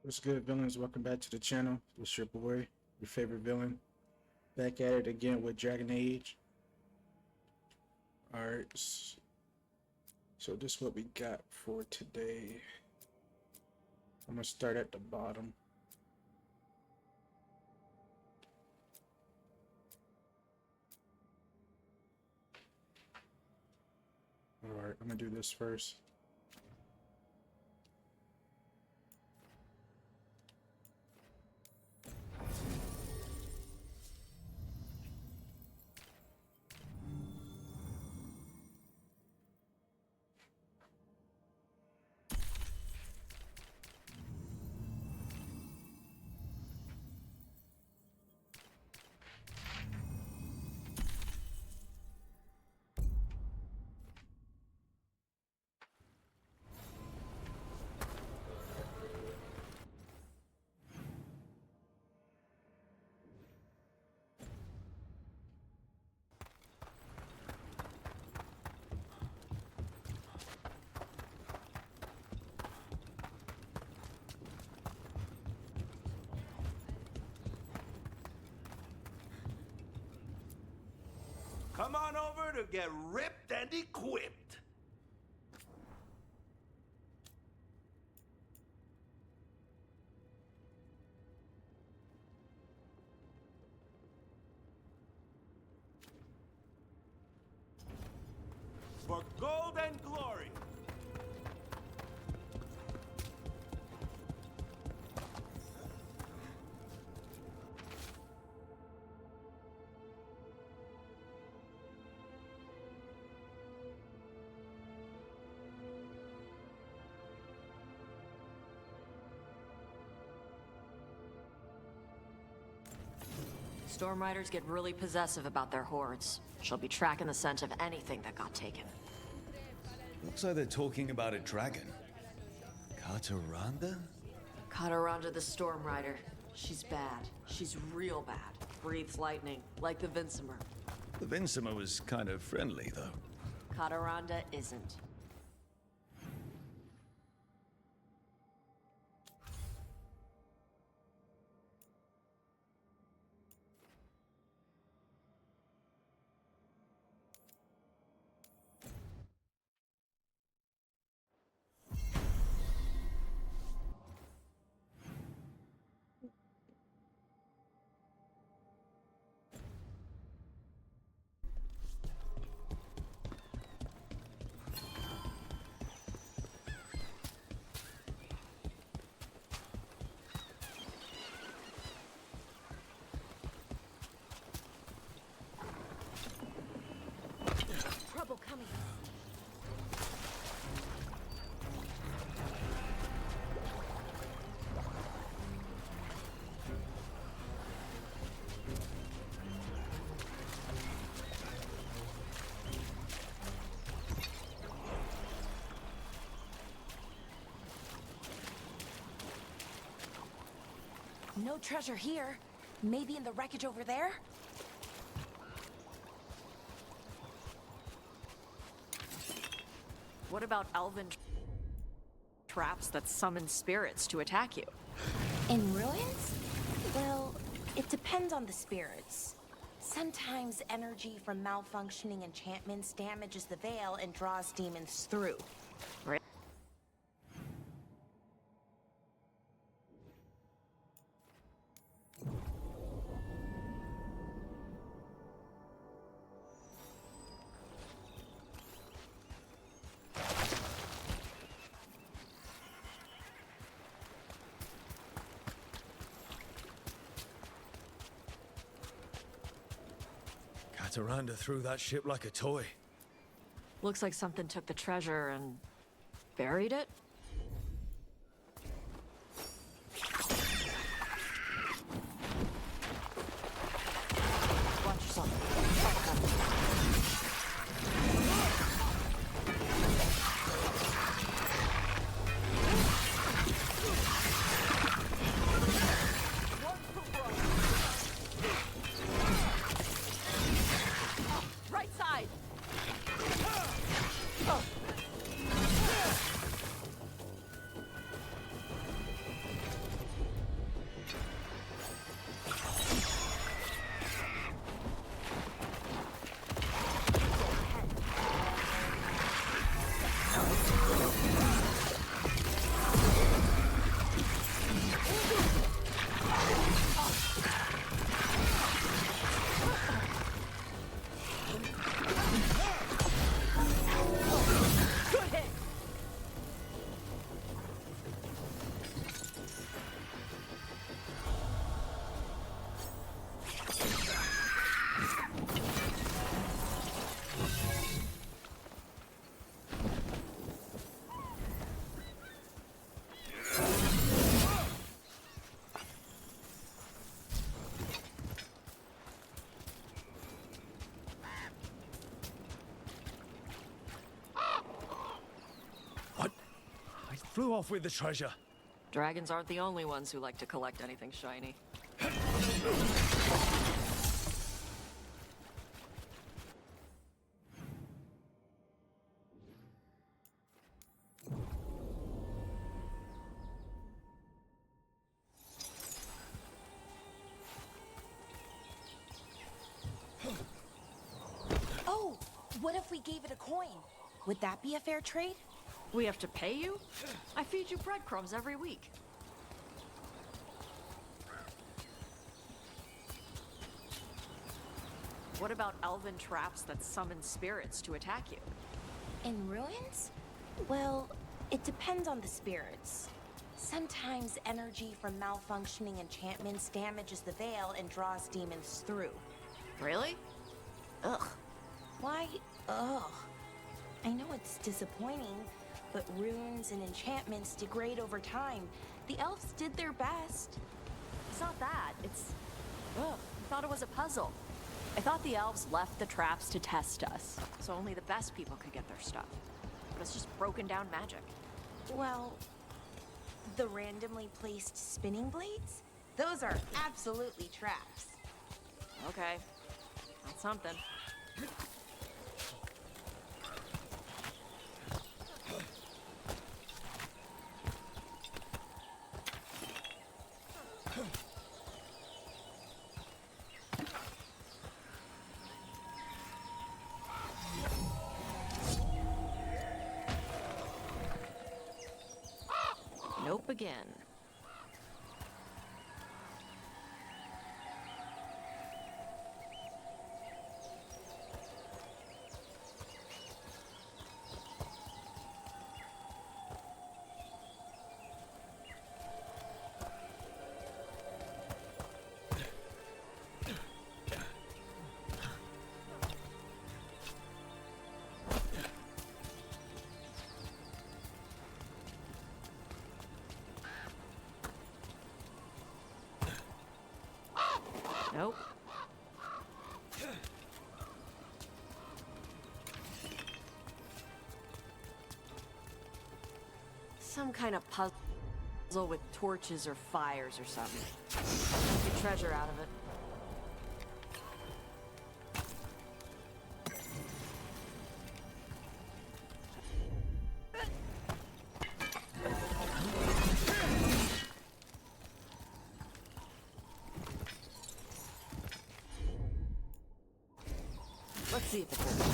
What's good, villains? Welcome back to the channel. It's your boy, your favorite villain. Back at it again with Dragon Age. Alright, so this is what we got for today. I'm gonna start at the bottom. Alright, I'm gonna do this first. Come on over to get ripped and equipped. For gold and glory. Storm Riders get really possessive about their hordes. She'll be tracking the scent of anything that got taken. Looks like they're talking about a dragon. Kataranda? Kataranda the Storm Rider. She's bad. She's real bad. Breathes lightning, like the Vincimer. The Vincimer was kind of friendly, though. Kataranda isn't. Trouble coming. No treasure here. Maybe in the wreckage over there? What about elven traps that summon spirits to attack you? In ruins? Well, it depends on the spirits. Sometimes energy from malfunctioning enchantments damages the veil and draws demons through. Right? Kataranda threw that ship like a toy. Looks like something took the treasure and buried it? Watch yourself. Right side! Blew off with the treasure. Dragons aren't the only ones who like to collect anything shiny. Oh, what if we gave it a coin? Would that be a fair trade? We have to pay you? I feed you breadcrumbs every week. What about elven traps that summon spirits to attack you? In ruins? Well, it depends on the spirits. Sometimes energy from malfunctioning enchantments damages the veil and draws demons through. Really? Ugh. Why, ugh. I know it's disappointing, but runes and enchantments degrade over time. The elves did their best. It's not that. It's... Ugh. I thought it was a puzzle. I thought the elves left the traps to test us, so only the best people could get their stuff. But it's just broken down magic. Well, the randomly placed spinning blades? Those are absolutely traps. Okay. That's something. Nope again. Nope. Some kind of puzzle with torches or fires or something. Get treasure out of it. Let's see if it works.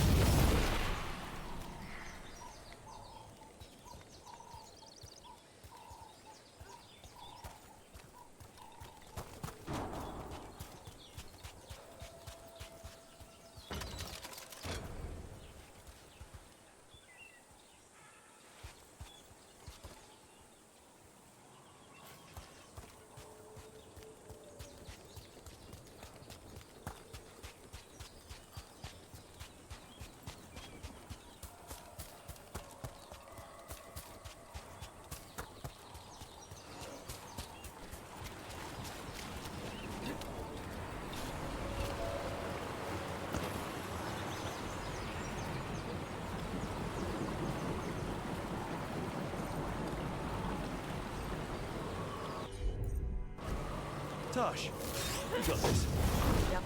Tosh, you got this. Yep.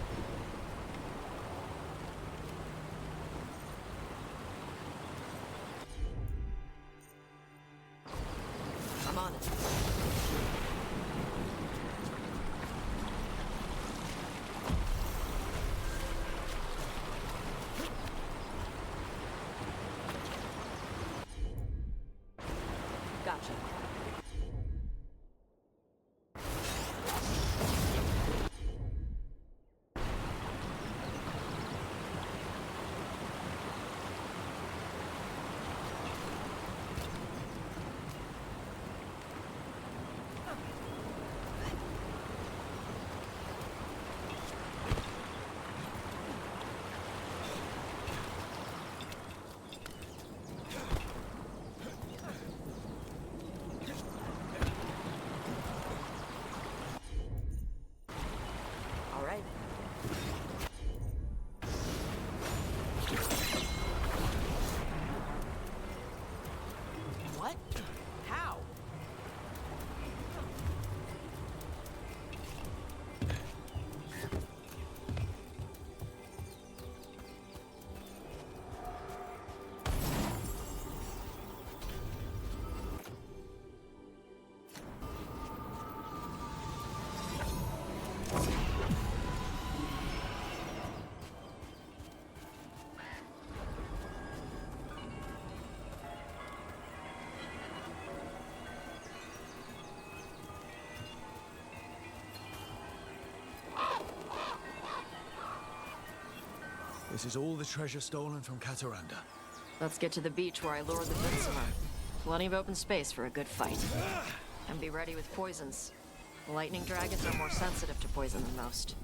I'm on it. Gotcha. This is all the treasure stolen from Cataranda. Let's get to the beach where I lured the Vincimer. Plenty of open space for a good fight. And be ready with poisons. Lightning dragons are more sensitive to poison than most.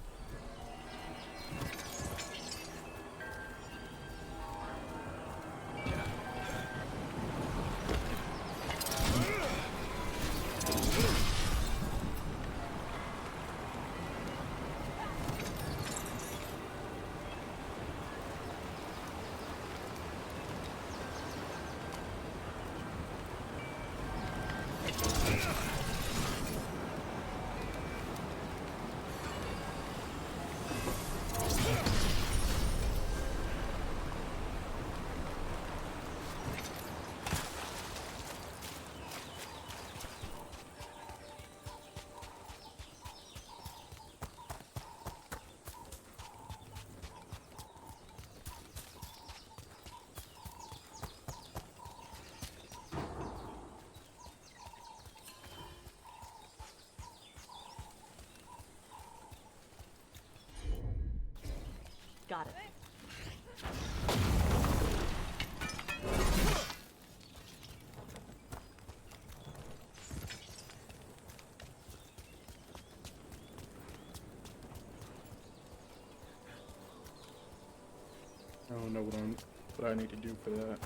Got it. I don't know what I need to do for that.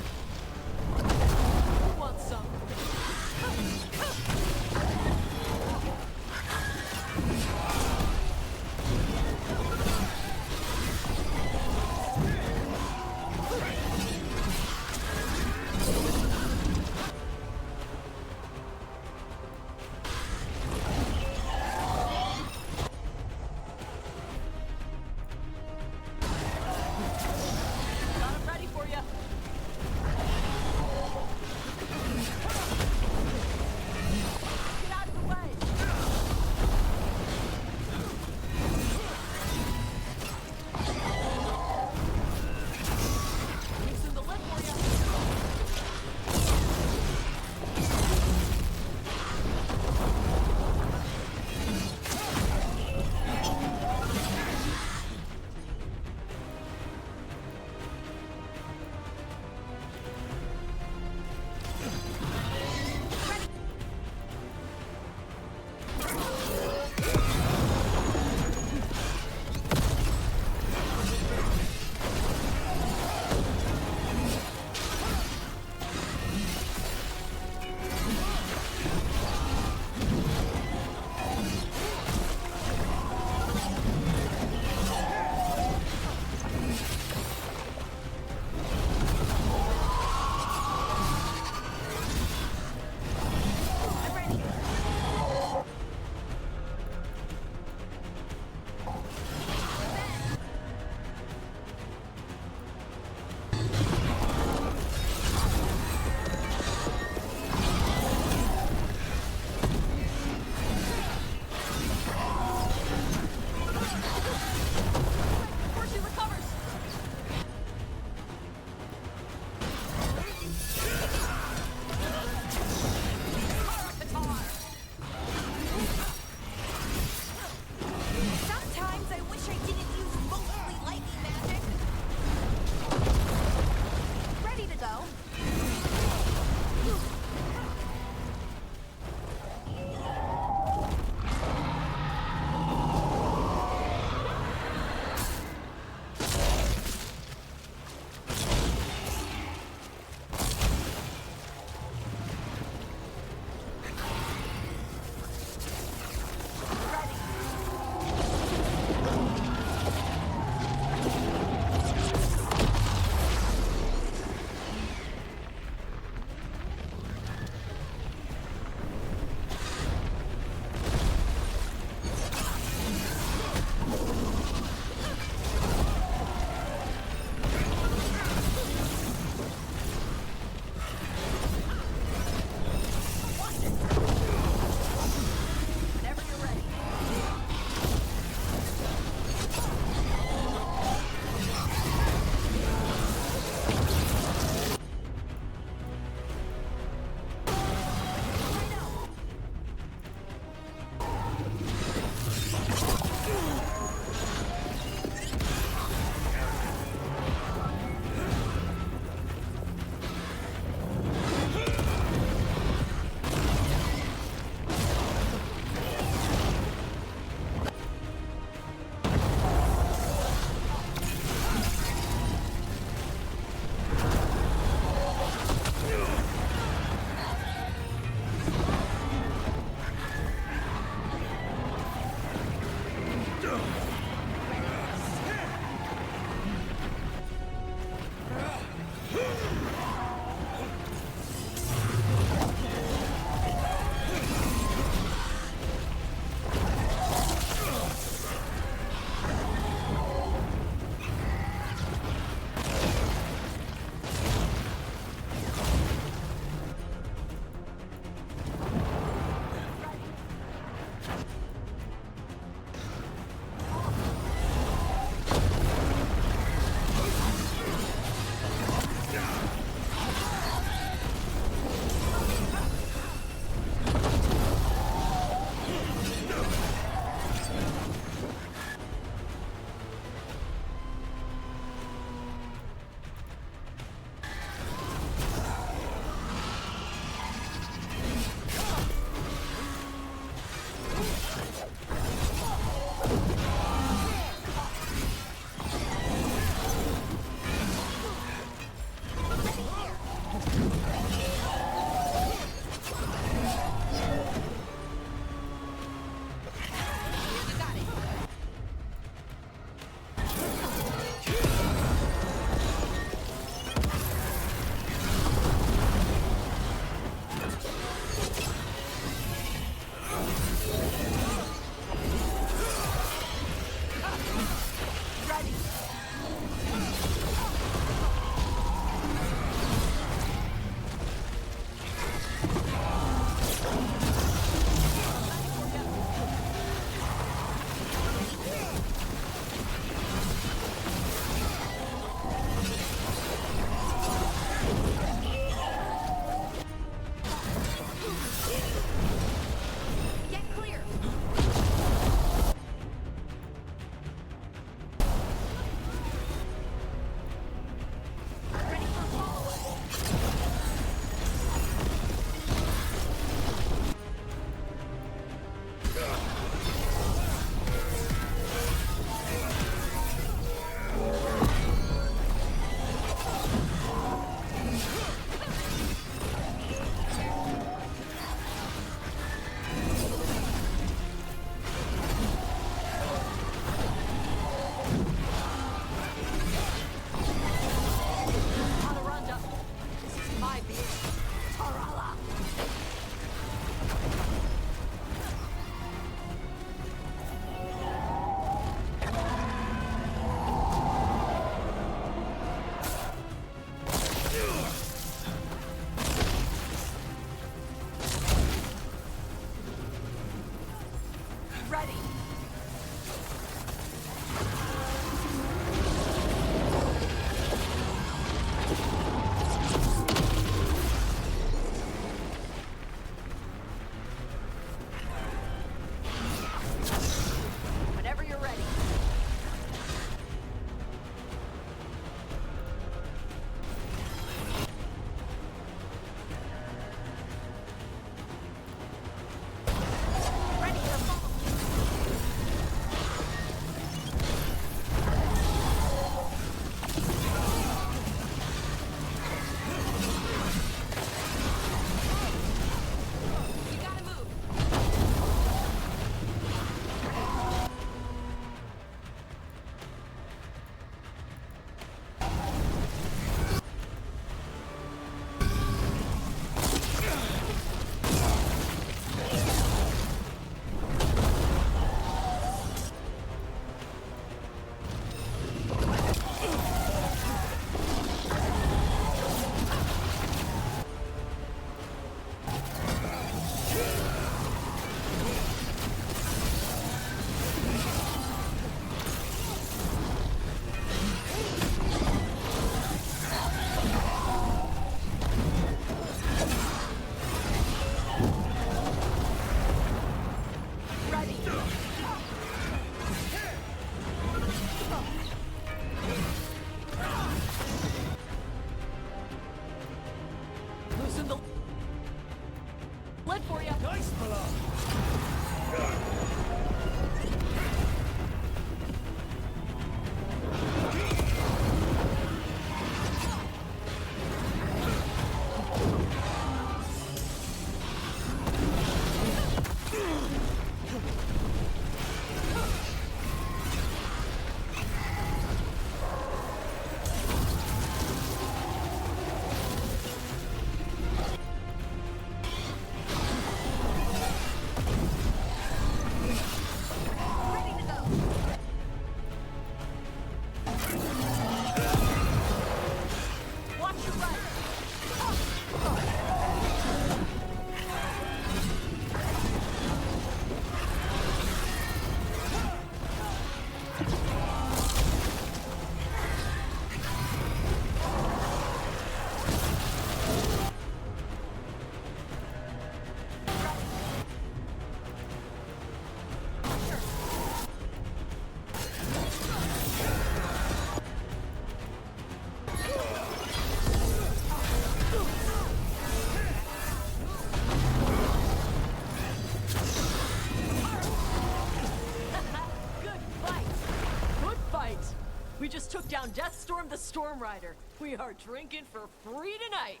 We just took down Deathstorm the Storm Rider. We are drinking for free tonight.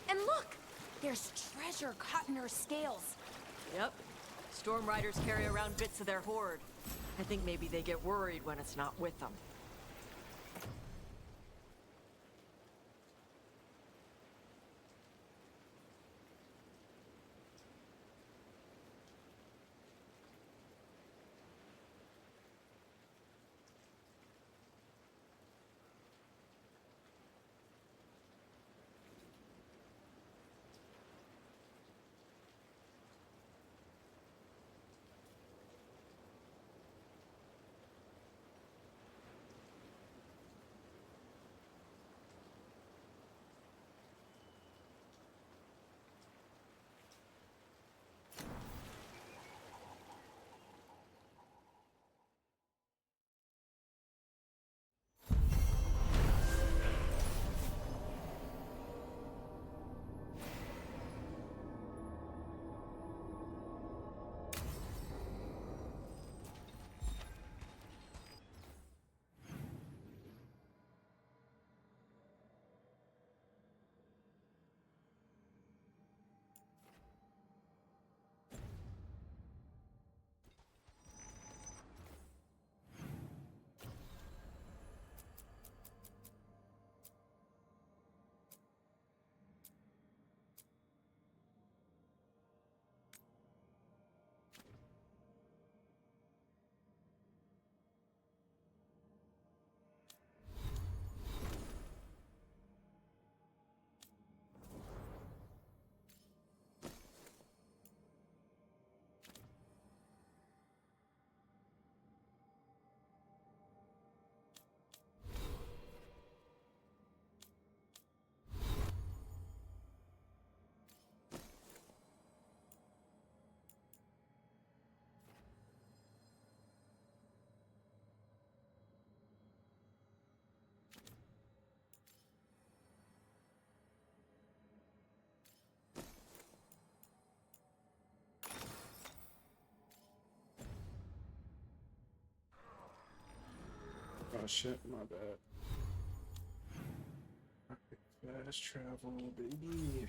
And look! There's treasure caught in her scales. Yep. Storm Riders carry around bits of their hoard. I think maybe they get worried when it's not with them. Oh shit, my bad. Fast travel, baby.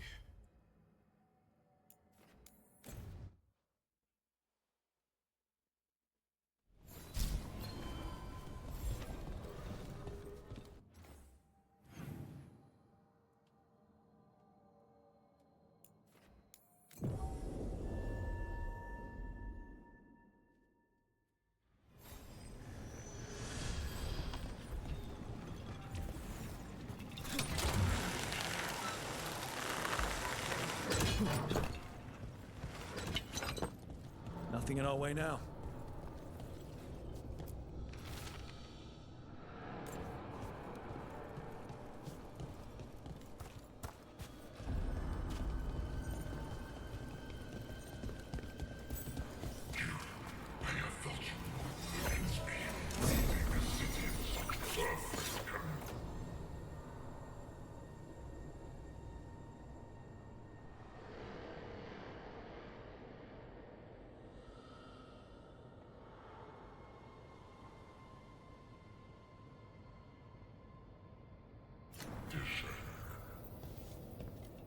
Nothing in our way now.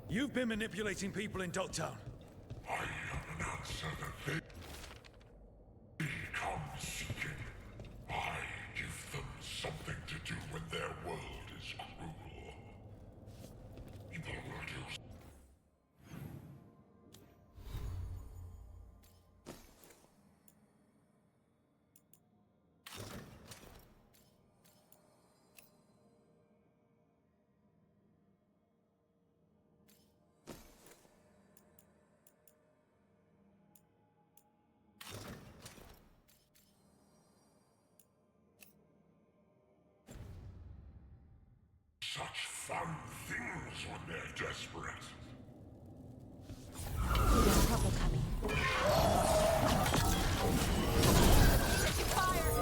You've been manipulating people in Dogtown. I am an answer that they come seeking. I give them something to do when their world is cruel. People will do. Such fun things when they're desperate. There's trouble coming. Fire!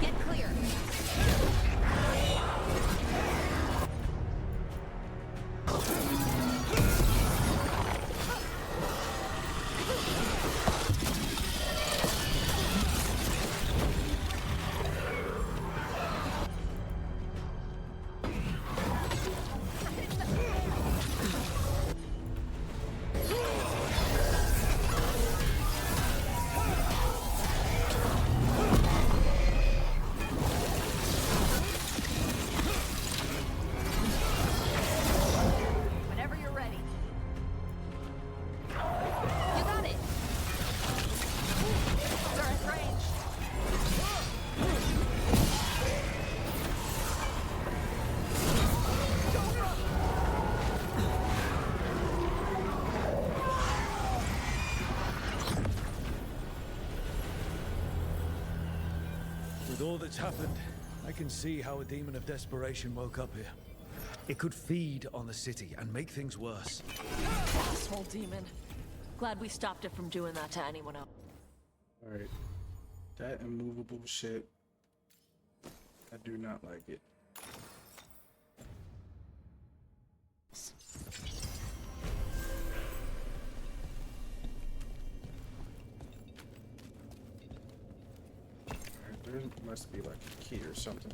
Get clear. Whenever you're ready. You got it. Darth range. With all that's happened, I can see how a demon of desperation woke up here. It could feed on the city and make things worse. Asshole demon. Glad we stopped it from doing that to anyone else. Alright. That immovable shit. I do not like it. Alright, there must be like a key or something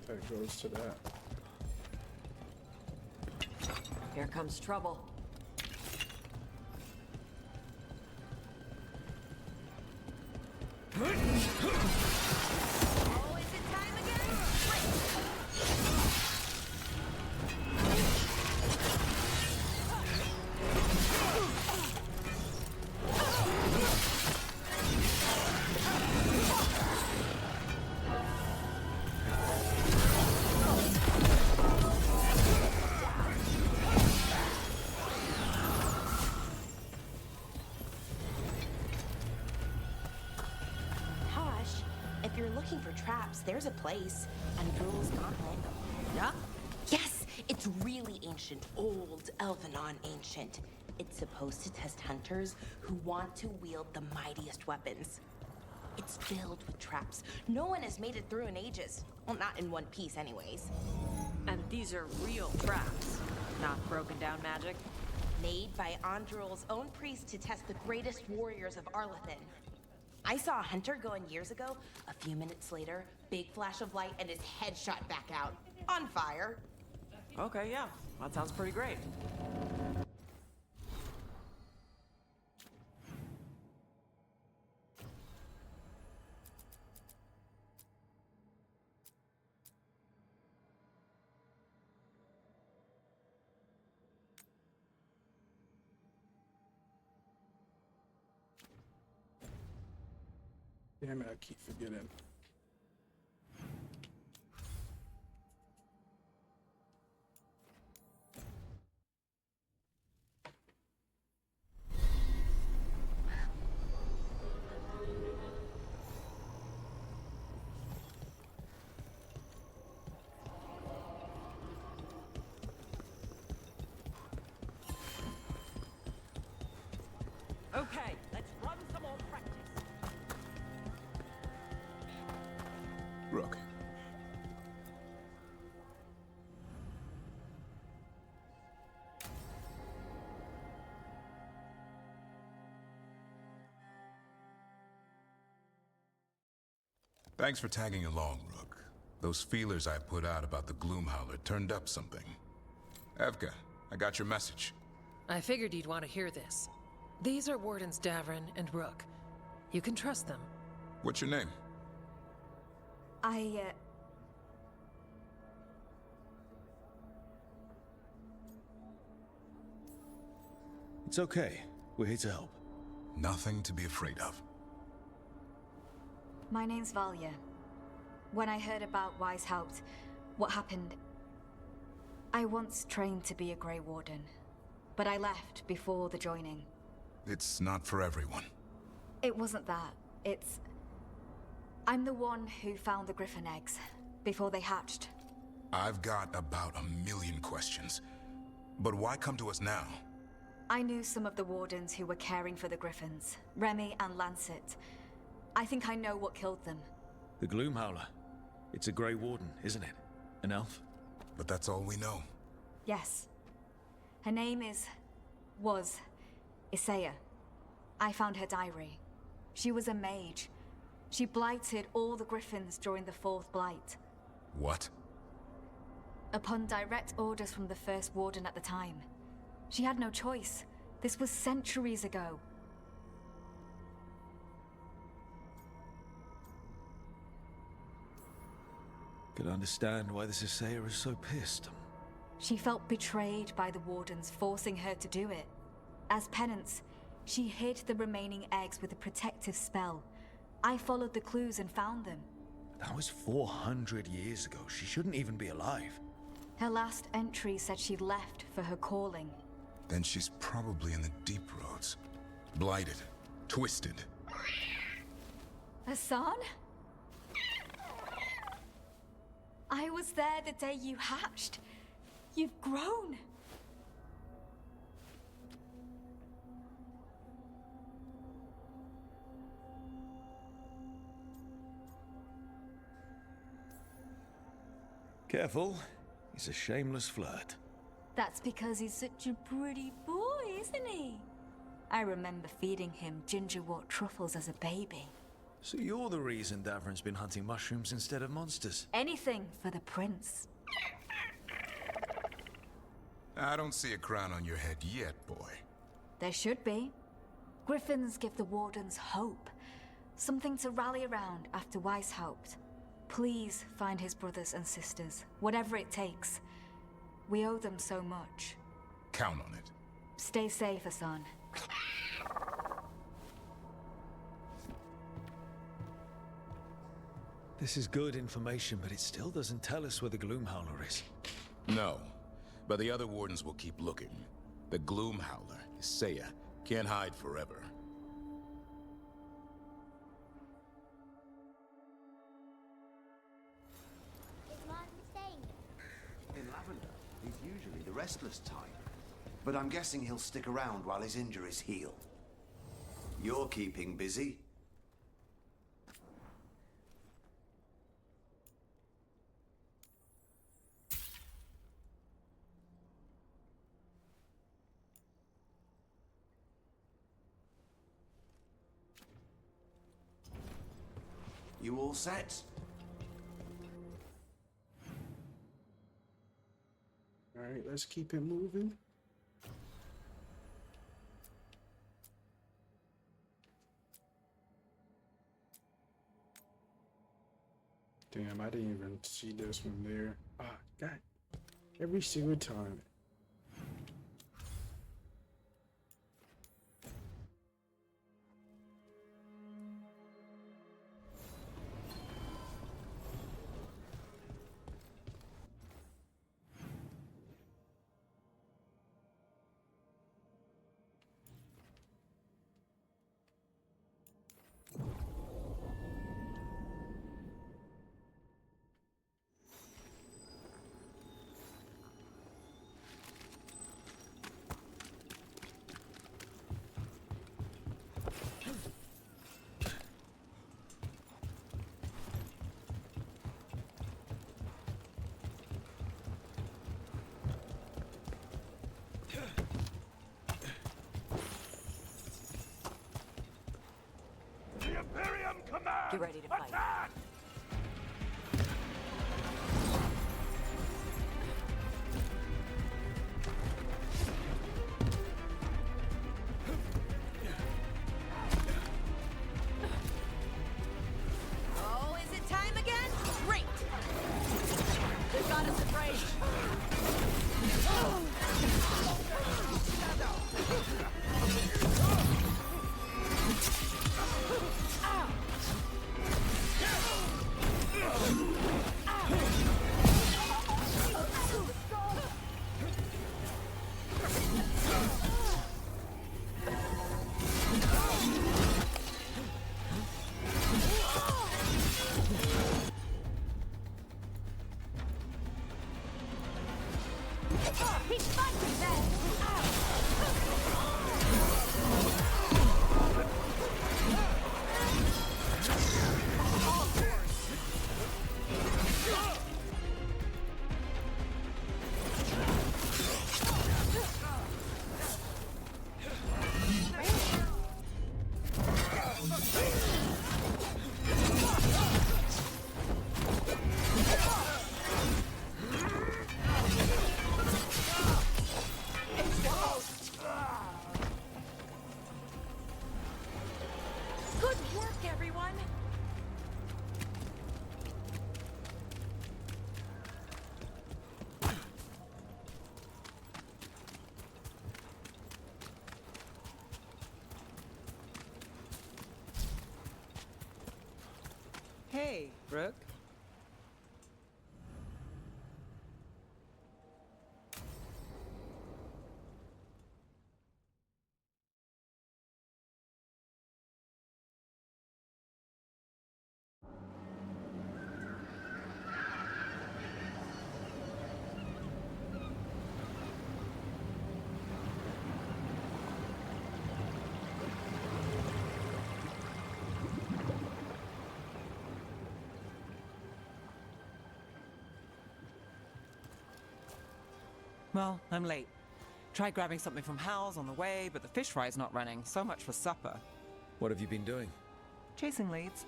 that goes to that. Here comes trouble. Oh, is it time again? Tosh, if you're looking for traps, there's a place. Andrul's Gauntlet. Yeah? Yes, it's really ancient, old, Elvenon ancient. It's supposed to test hunters who want to wield the mightiest weapons. It's filled with traps. No one has made it through in ages. Well, not in one piece anyways. And these are real traps, not broken down magic. Made by Andrul's own priest to test the greatest warriors of Arlethan. I saw a hunter go in years ago. A few minutes later, big flash of light and his head shot back out. On fire. Okay, yeah. That sounds pretty great. Damn it, I keep forgetting. Thanks for tagging along, Rook. Those feelers I put out about the Gloomhowler turned up something. Evka, I got your message. I figured you'd want to hear this. These are Wardens Davrin and Rook. You can trust them. What's your name? It's okay. We're here to help. Nothing to be afraid of. My name's Valia. When I heard about Weishaupt, what happened... I once trained to be a Grey Warden, but I left before the joining. It's not for everyone. It wasn't that. It's... I'm the one who found the Griffin eggs, before they hatched. I've got about 1,000,000 questions. But why come to us now? I knew some of the Wardens who were caring for the Griffins, Remy and Lancet. I think I know what killed them. The Gloomhowler. It's a Grey Warden, isn't it? An elf? But that's all we know. Yes. Her name was Isaiah. I found her diary. She was a mage. She blighted all the Griffins during the Fourth Blight. What? Upon direct orders from the First Warden at the time. She had no choice. This was centuries ago. Could understand why this Isaiah is so pissed. She felt betrayed by the Wardens, forcing her to do it. As penance, she hid the remaining eggs with a protective spell. I followed the clues and found them. That was 400 years ago. She shouldn't even be alive. Her last entry said she'd left for her calling. Then she's probably in the deep roads. Blighted. Twisted. Hassan? I was there the day you hatched. You've grown. Careful. He's a shameless flirt. That's because he's such a pretty boy, isn't he? I remember feeding him gingerwort truffles as a baby. So you're the reason Davrin's been hunting mushrooms instead of monsters? Anything for the prince. I don't see a crown on your head yet, boy. There should be. Griffins give the Wardens hope. Something to rally around after Weishaupt. Please find his brothers and sisters, whatever it takes. We owe them so much. Count on it. Stay safe, Hassan. This is good information, but it still doesn't tell us where the Gloomhowler is. No, but the other wardens will keep looking. The Gloomhowler, Isaiah, can't hide forever. Is Martin staying? In Lavender, he's usually the restless type. But I'm guessing he'll stick around while his injuries heal. You're keeping busy. You all set? Alright, let's keep it moving. Damn, I didn't even see this one there. Ah, God. Every single time. The Imperium command! Get ready to fight. Attack! Hey, Rook. Well, I'm late. Tried grabbing something from Hal's on the way, but the fish fry's not running. So much for supper. What have you been doing? Chasing leads.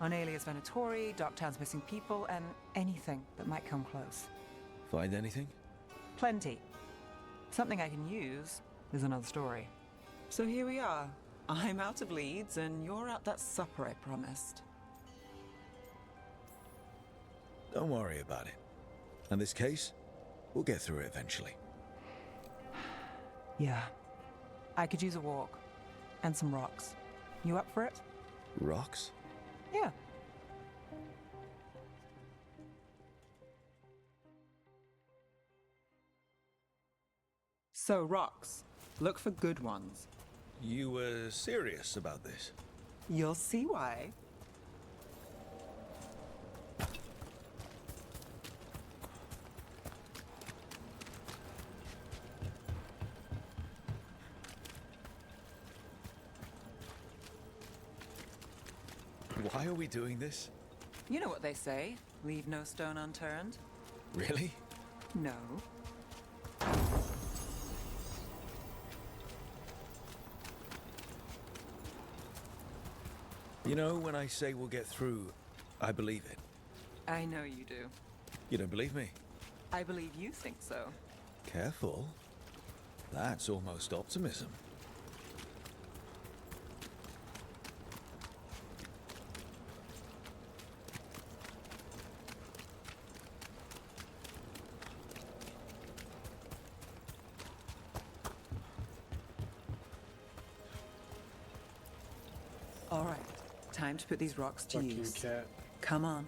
On Alias Venatori, Docktown's missing people, and anything that might come close. Find anything? Plenty. Something I can use is another story. So here we are. I'm out of leads, and you're out that supper I promised. Don't worry about it. And this case, we'll get through it eventually. Yeah. I could use a walk. And some rocks. You up for it? Rocks? Yeah. So, rocks. Look for good ones. You were serious about this? You'll see why. Why are we doing this? You know what they say, leave no stone unturned. Really? No. You know, when I say we'll get through, I believe it. I know you do. You don't believe me? I believe you think so. Careful. That's almost optimism. All right, time to put these rocks to Fuck you, use. cat. Come on.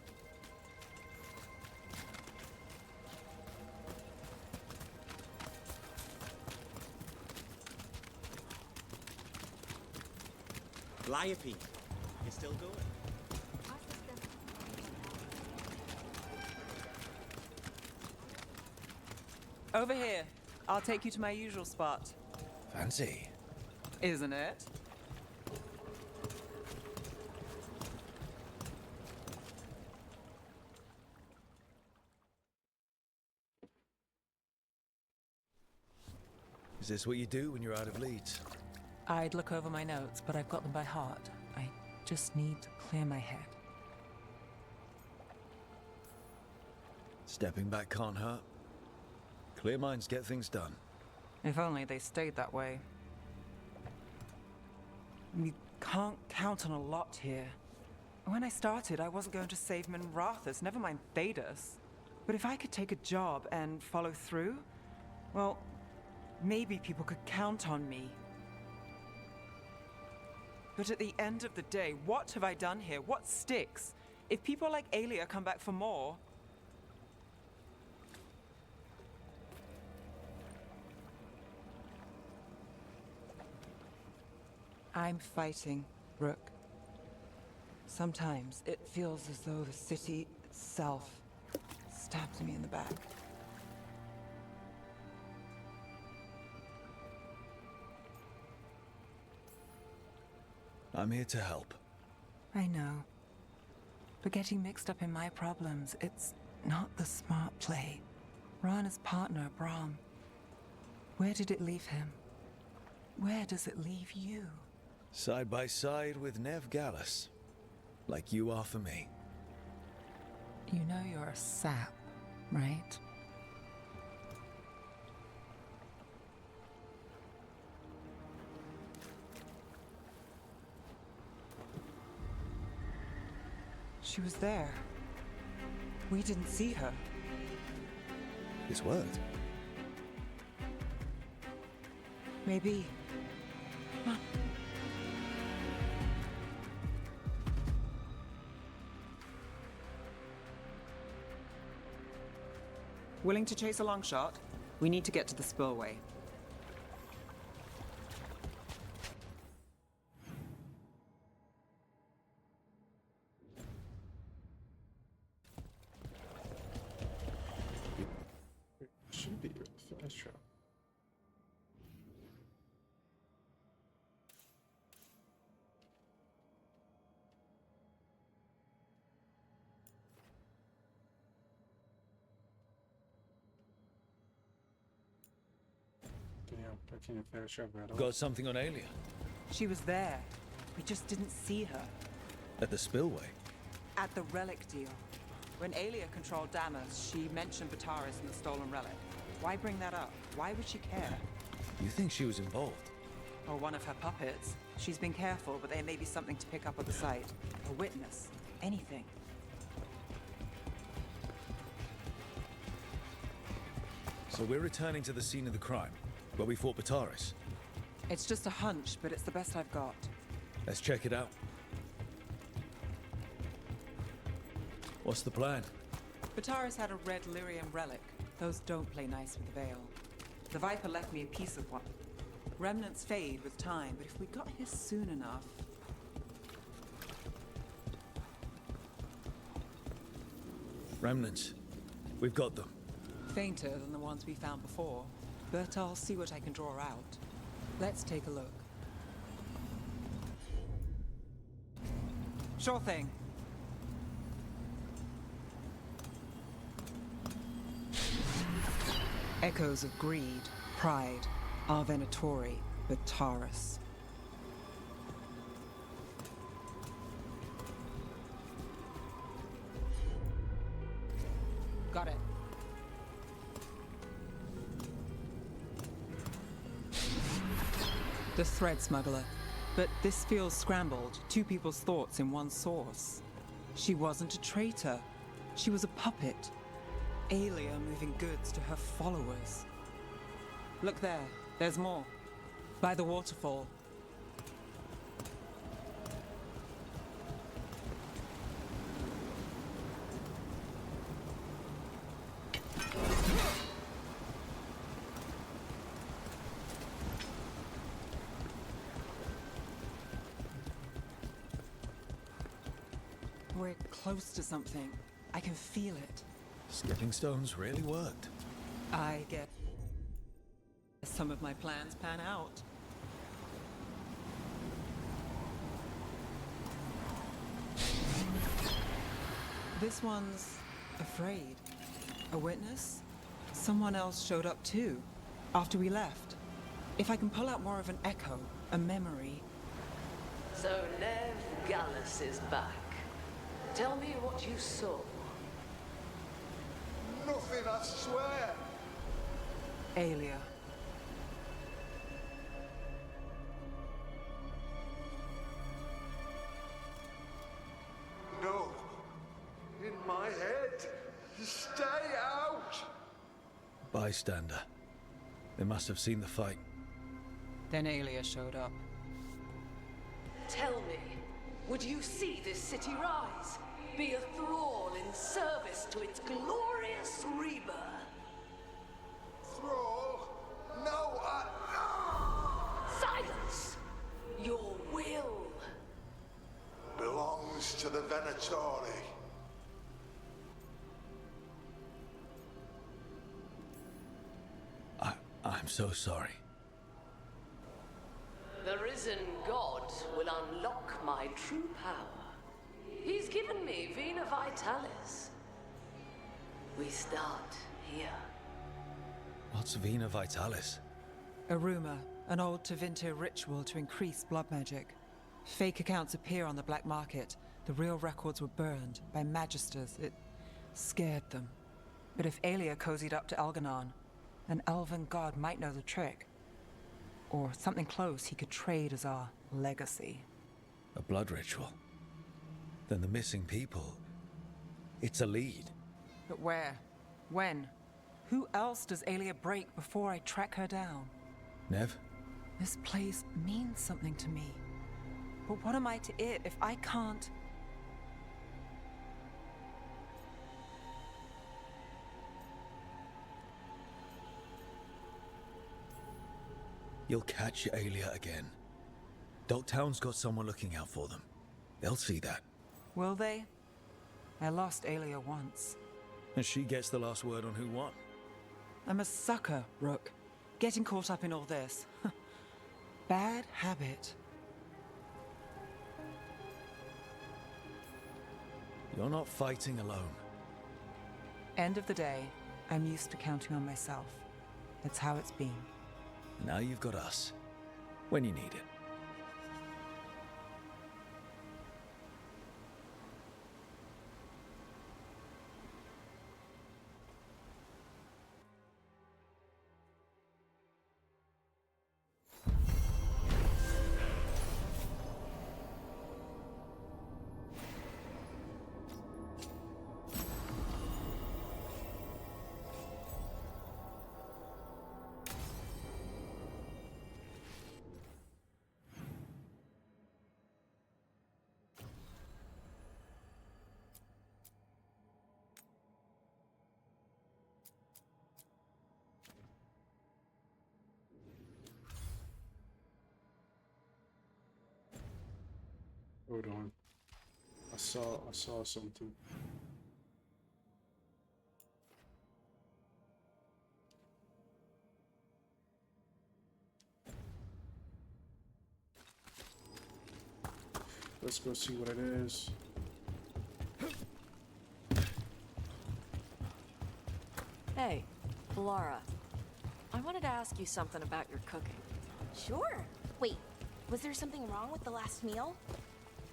Lyapine, you still going? Over here. I'll take you to my usual spot. Fancy. Isn't it? Is this what you do when you're out of leads? I'd look over my notes, but I've got them by heart. I just need to clear my head. Stepping back can't hurt. Clear minds get things done. If only they stayed that way. We can't count on a lot here. When I started, I wasn't going to save Minrathus, never mind Thedas. But if I could take a job and follow through, well, maybe people could count on me. But at the end of the day, what have I done here? What sticks? If people like Aelia come back for more... I'm fighting, Rook. Sometimes it feels as though the city itself stabs me in the back. I'm here to help. I know. But getting mixed up in my problems, it's not the smart play. Rana's partner, Brahm. Where did it leave him? Where does it leave you? Side by side with Nev Gallus. Like you are for me. You know you're a sap, right? She was there. We didn't see her. It's worked. Maybe. Come on. Willing to chase a long shot? We need to get to the spillway. Should be a fast travel. Damn, I can't fast travel at all. Got something on Aelia? She was there. We just didn't see her. At the spillway? At the relic deal. When Aelia controlled Damas, she mentioned Vitaris and the stolen relic. Why bring that up? Why would she care? You think she was involved? Or one of her puppets. She's been careful, but there may be something to pick up at the site. A witness. Anything. So we're returning to the scene of the crime, where we fought Vitaris. It's just a hunch, but it's the best I've got. Let's check it out. What's the plan? Vitaris had a red lyrium relic. Those don't play nice with the Veil. The Viper left me a piece of one. Remnants fade with time, but if we got here soon enough... Remnants. We've got them. Fainter than the ones we found before, but I'll see what I can draw out. Let's take a look. Sure thing. Echoes of greed, pride, our Venatori, Vitaris. Got it. The thread smuggler. But this feels scrambled. Two people's thoughts in one source. She wasn't a traitor. She was a puppet. Aelia moving goods to her followers. Look there. There's more. By the waterfall. We're close to something. I can feel it. Stepping stones really worked. I get some of my plans pan out. This one's afraid. A witness? Someone else showed up too, after we left. If I can pull out more of an echo, a memory. So Nev Gallus is back. Tell me what you saw. Nothing, I swear. Aelia. No. In my head. Stay out. Bystander. They must have seen the fight. Then Aelia showed up. Tell me, would you see this city rise? Be a thrall in service to its glorious rebirth? Thrall? No, Silence! Your will belongs to the Venatori. I'm so sorry. The risen god will unlock my true power. He's given me Vina Vitalis. We start here. What's Vina Vitalis? A rumor, an old Tevinter ritual to increase blood magic. Fake accounts appear on the black market. The real records were burned by magisters. It scared them. But if Aelia cozied up to Algernon, an elven god might know the trick. Or something close he could trade as our legacy. A blood ritual? Then the missing people... It's a lead. But where? When? Who else does Aelia break before I track her down? Nev? This place means something to me. But what am I to it if I can't... You'll catch Aelia again. Dogtown's got someone looking out for them. They'll see that. Will they? I lost Aelia once. And she gets the last word on who won. I'm a sucker, Rook. Getting caught up in all this. Bad habit. You're not fighting alone. End of the day, I'm used to counting on myself. That's how it's been. Now you've got us. When you need it. Hold on. I saw something. Let's go see what it is. Hey, Laura. I wanted to ask you something about your cooking. Sure. Wait, was there something wrong with the last meal?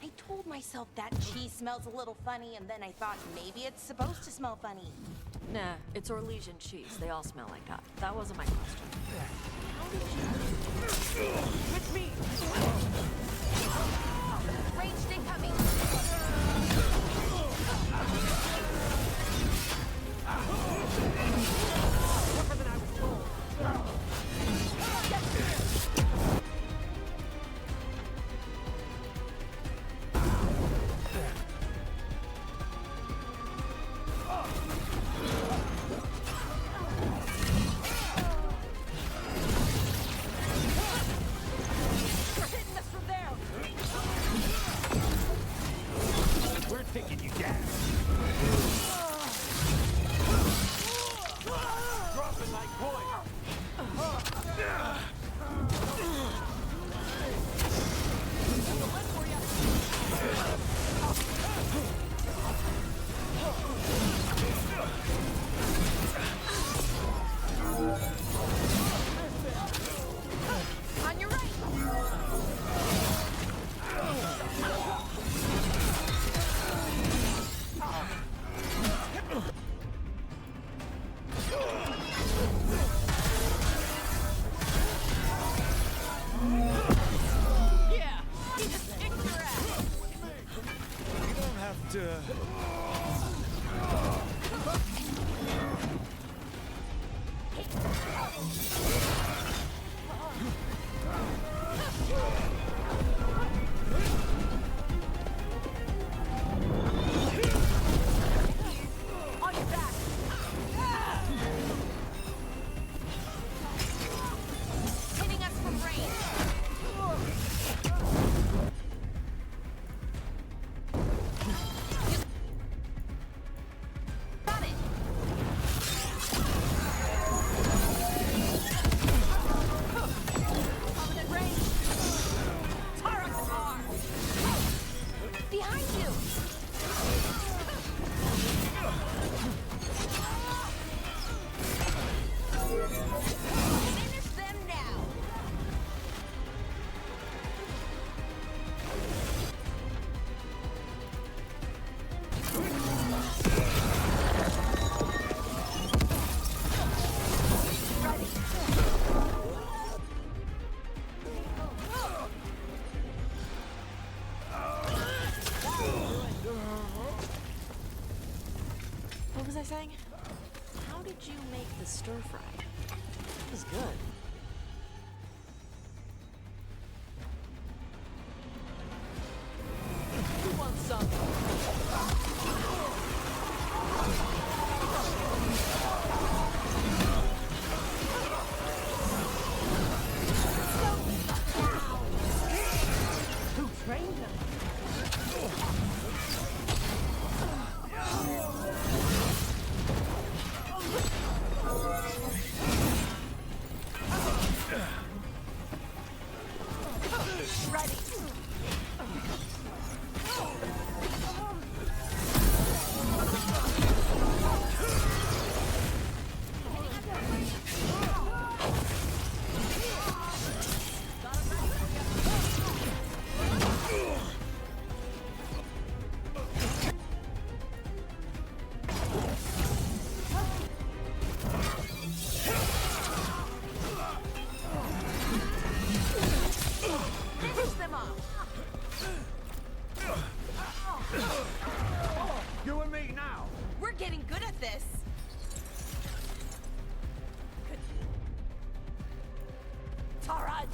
I told myself that cheese smells a little funny, and then I thought maybe it's supposed to smell funny. Nah, it's Orlesian cheese. They all smell like that. That wasn't my question. How did you... It's me! Ranged incoming! Tougher than I was told. What was I saying? How did you make the stir fry? It was good. Who wants some?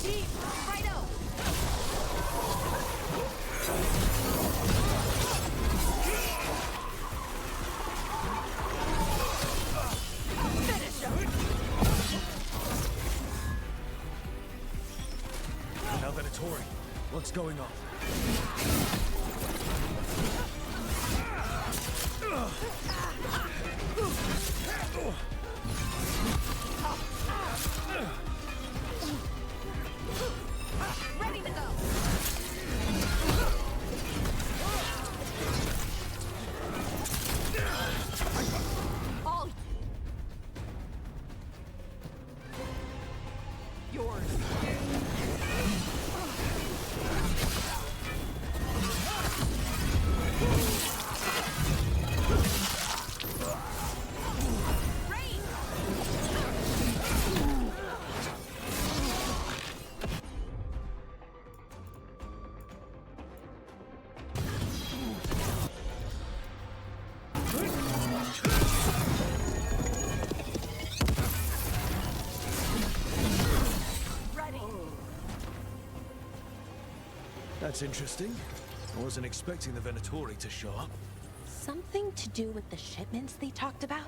Team, Righto! Finish him! Now Venatori, what's going on? Ready to go! All yours. That's interesting. I wasn't expecting the Venatori to show up. Something to do with the shipments they talked about?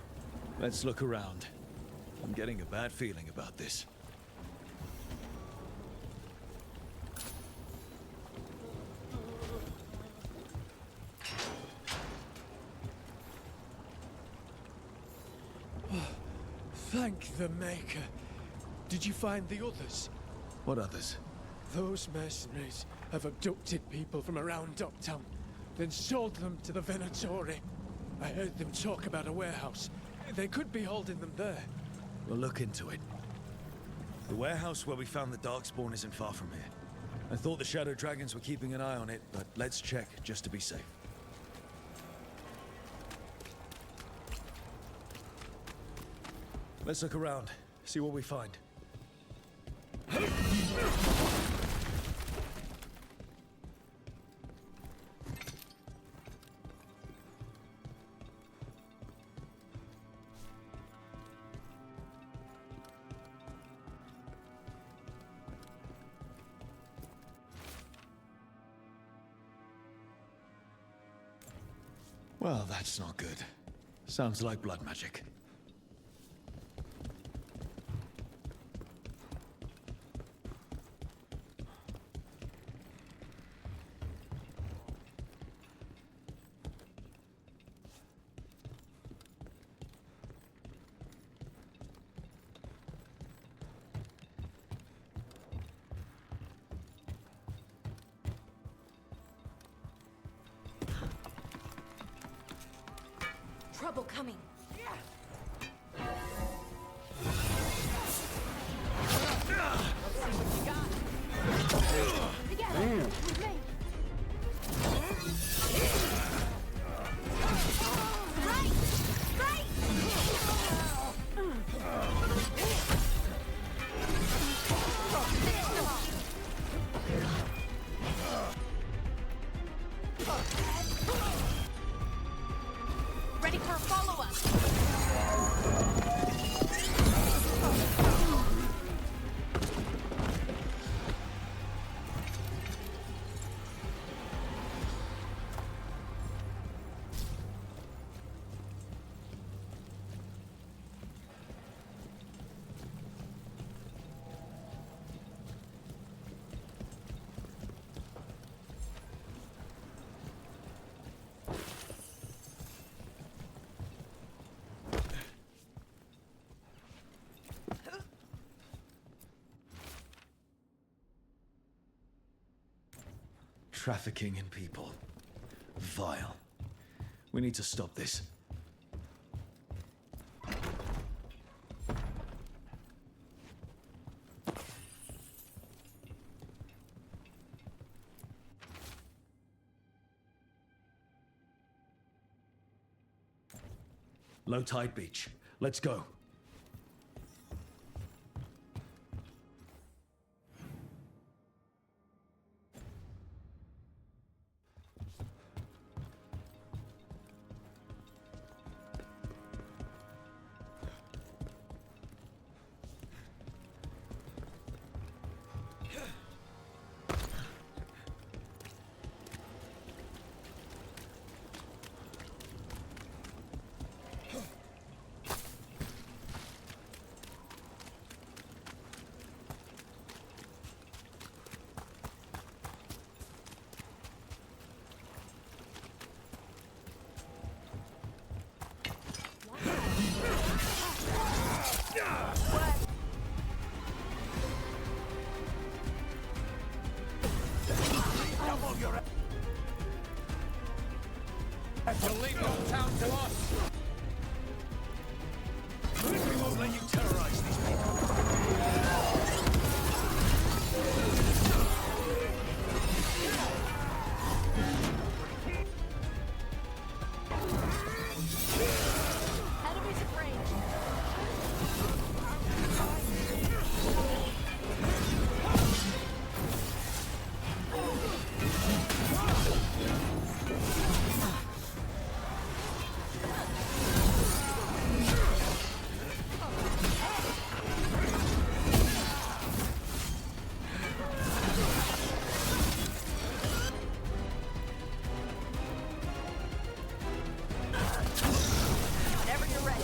Let's look around. I'm getting a bad feeling about this. Thank the Maker. Did you find the others? What others? Those mercenaries have abducted people from around Uptown, then sold them to the Venatori. I heard them talk about a warehouse. They could be holding them there. We'll look into it. The warehouse where we found the Darkspawn isn't far from here. I thought the Shadow Dragons were keeping an eye on it, but let's check just to be safe. Let's look around, see what we find. Well, that's not good. Sounds like blood magic. Trouble coming. Ready for a follow-up. Trafficking in people. Vile. We need to stop this. Low tide beach. Let's go. You'll leave your town to us! We won't let you terrorize these people. Enemies in range. Whenever you're ready.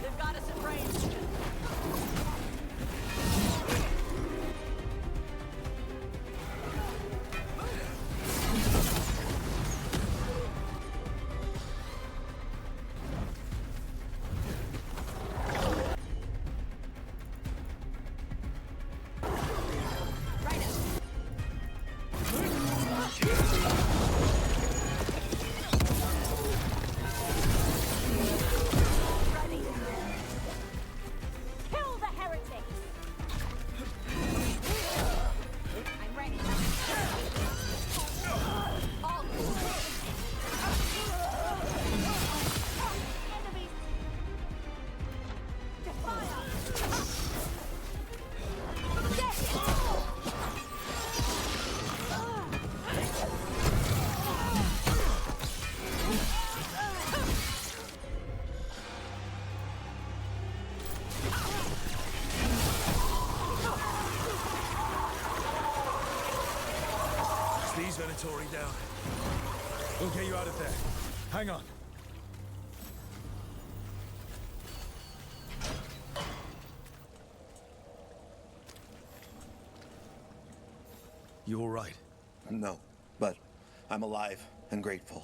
They've got us in range. Right up. Ready. Kill the heretics! I'm ready. All enemies! To fire! These Venatori down. We'll get you out of there. Hang on. You all right? No, but I'm alive and grateful.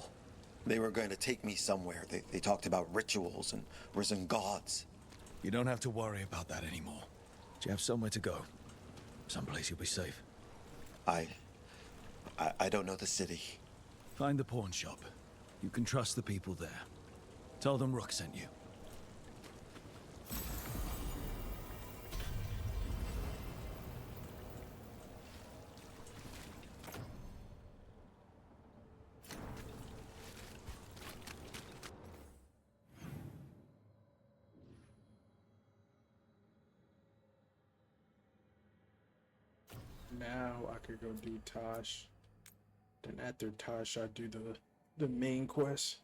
They were going to take me somewhere. They talked about rituals and risen gods. You don't have to worry about that anymore. You have somewhere to go. Someplace you'll be safe. I don't know the city. Find the pawn shop. You can trust the people there. Tell them Rook sent you. Now I could go do Tosh. Then after Tosh, I do the main quest.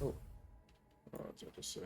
Oh, what was I to say?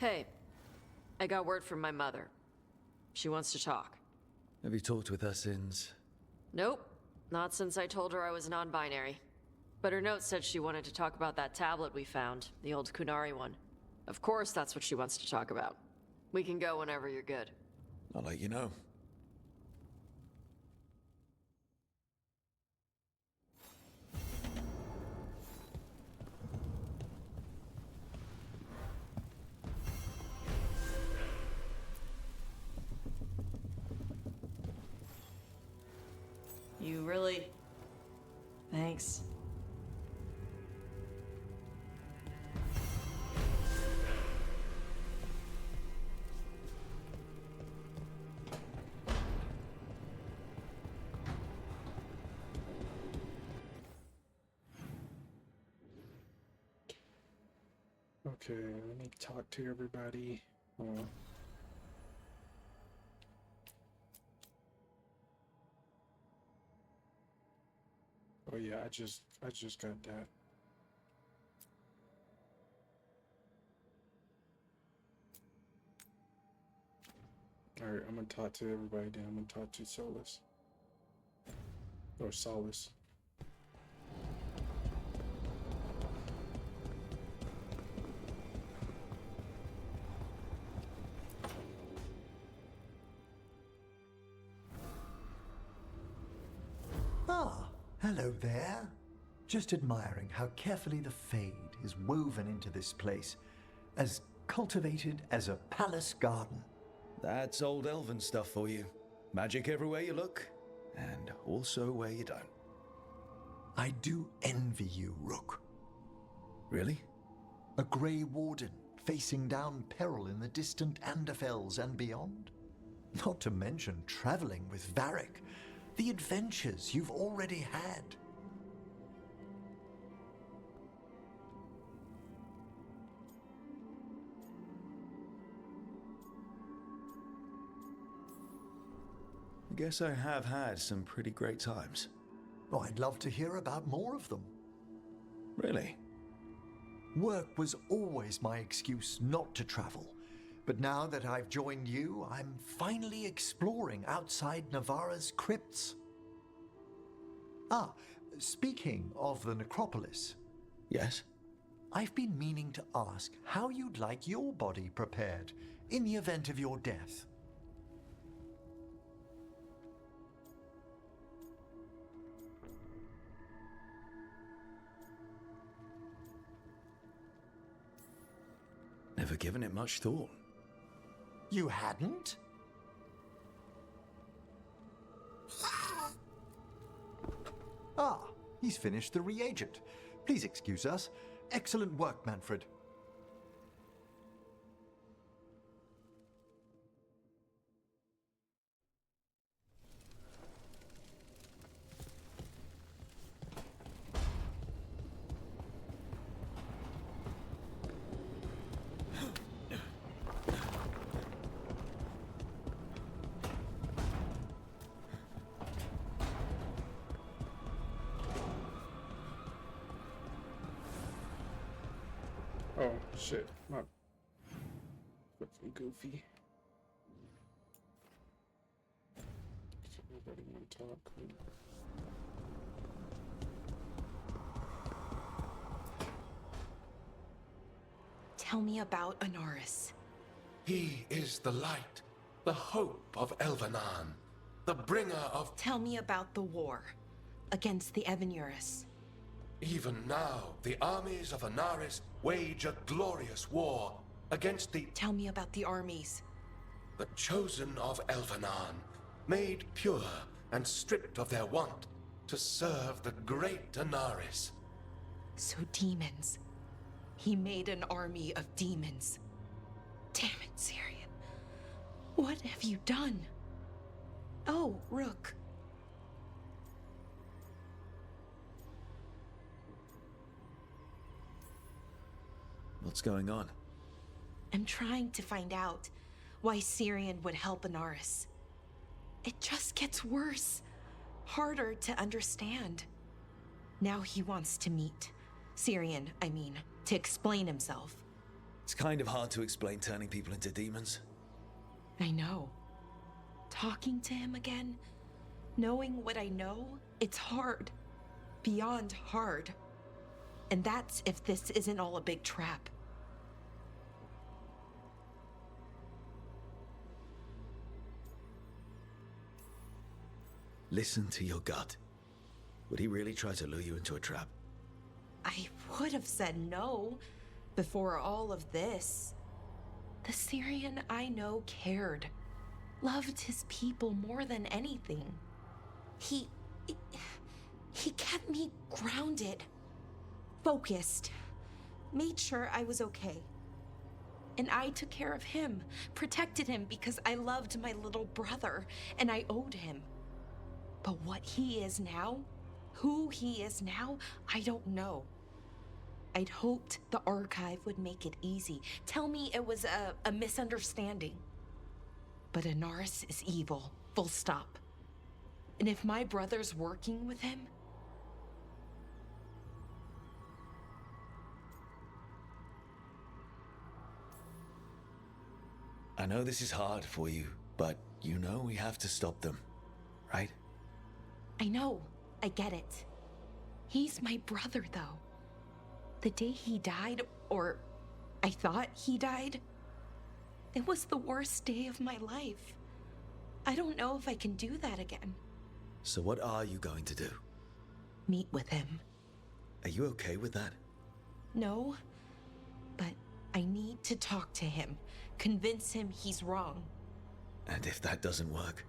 Hey, I got word from my mother. She wants to talk. Have you talked with her since? Nope, not since I told her I was non-binary. But her note said she wanted to talk about that tablet we found, the old Kunari one. Of course that's what she wants to talk about. We can go whenever you're good. I'll let you know. You really... Thanks. Okay, let me talk to everybody. Oh. Oh yeah, I just got that. Alright, I'm gonna talk to everybody then. I'm gonna talk to Solus. Or Solus. Ah, hello there. Just admiring how carefully the Fade is woven into this place, as cultivated as a palace garden. That's old elven stuff for you. Magic everywhere you look, and also where you don't. I do envy you, Rook. Really? A Grey Warden facing down peril in the distant Anderfels and beyond. Not to mention traveling with Varric. The adventures you've already had. I guess I have had some pretty great times. Oh, I'd love to hear about more of them. Really? Work was always my excuse not to travel. But now that I've joined you, I'm finally exploring outside Navarra's crypts. Ah, speaking of the necropolis. Yes? I've been meaning to ask how you'd like your body prepared in the event of your death. Never given it much thought. You hadn't? Ah, he's finished the reagent. Please excuse us. Excellent work, Manfred. Oh shit, my fucking goofy. So nobody want to talk. Tell me about Anaris. He is the light, the hope of Elvenan, the bringer of... Tell me about the war against the Evenuris. Even now, the armies of Anaris wage a glorious war against the... Tell me about the armies. The chosen of Elvenan, made pure and stripped of their want to serve the great Anaris. So demons. He made an army of demons. Damn it, Syrian. What have you done? Oh, Rook. What's going on? I'm trying to find out why Syrian would help Anaris. It just gets worse. Harder to understand. Now he wants to meet. Syrian, I mean, to explain himself. It's kind of hard to explain turning people into demons. I know. Talking to him again, knowing what I know, it's hard. Beyond hard. And that's if this isn't all a big trap. Listen to your gut. Would he really try to lure you into a trap? I would have said no before all of this. The Syrian I know cared. Loved his people more than anything. He He kept me grounded, focused, made sure I was okay. And I took care of him, protected him because I loved my little brother and I owed him. But what he is now, who he is now, I don't know. I'd hoped the archive would make it easy, tell me it was a misunderstanding. But Inaris is evil, full stop. And if my brother's working with him, I know this is hard for you, but you know we have to stop them, right? I know, I get it. He's my brother, though. The day he died, or I thought he died, it was the worst day of my life. I don't know if I can do that again. So what are you going to do? Meet with him. Are you okay with that? No, but I need to talk to him, convince him he's wrong. And if that doesn't work?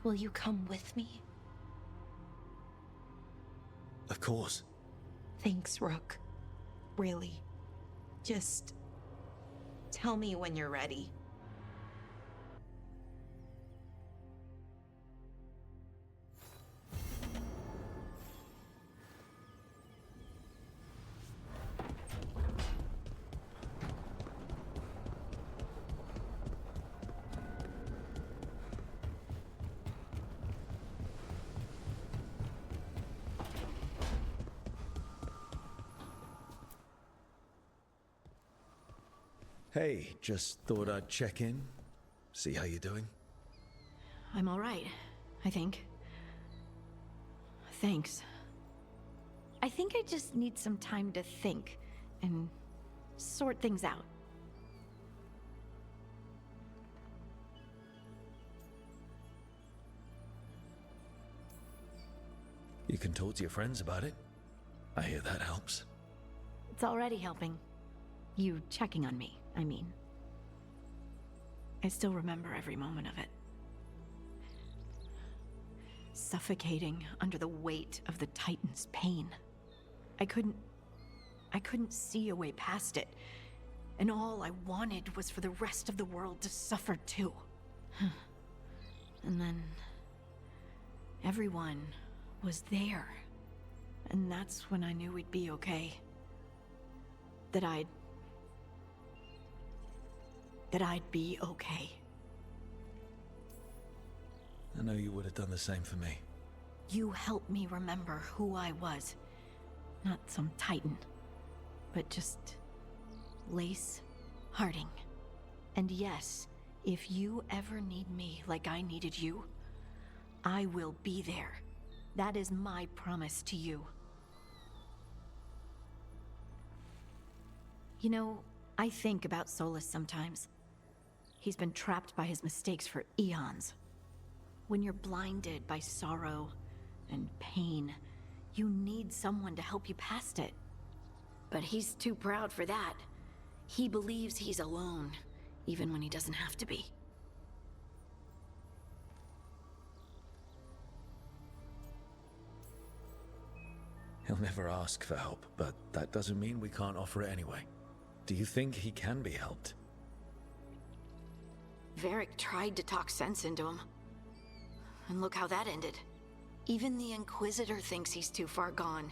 Will you come with me? Of course. Thanks, Rook. Really. Just tell me when you're ready. Hey, just thought I'd check in, see how you're doing. I'm all right, I think. Thanks. I think I just need some time to think and sort things out. You can talk to your friends about it. I hear that helps. It's already helping. You checking on me, I mean. I still remember every moment of it. Suffocating under the weight of the Titan's pain. I couldn't see a way past it. And all I wanted was for the rest of the world to suffer too. And then everyone was there. And that's when I knew we'd be okay. That I'd be okay. I know you would have done the same for me. You helped me remember who I was. Not some Titan, but just Lace Harding. And yes, if you ever need me like I needed you, I will be there. That is my promise to you. You know, I think about Solus sometimes. He's been trapped by his mistakes for eons. When you're blinded by sorrow and pain, you need someone to help you past it. But he's too proud for that. He believes he's alone, even when he doesn't have to be. He'll never ask for help, but that doesn't mean we can't offer it anyway. Do you think he can be helped? Varric tried to talk sense into him. And look how that ended. Even the Inquisitor thinks he's too far gone,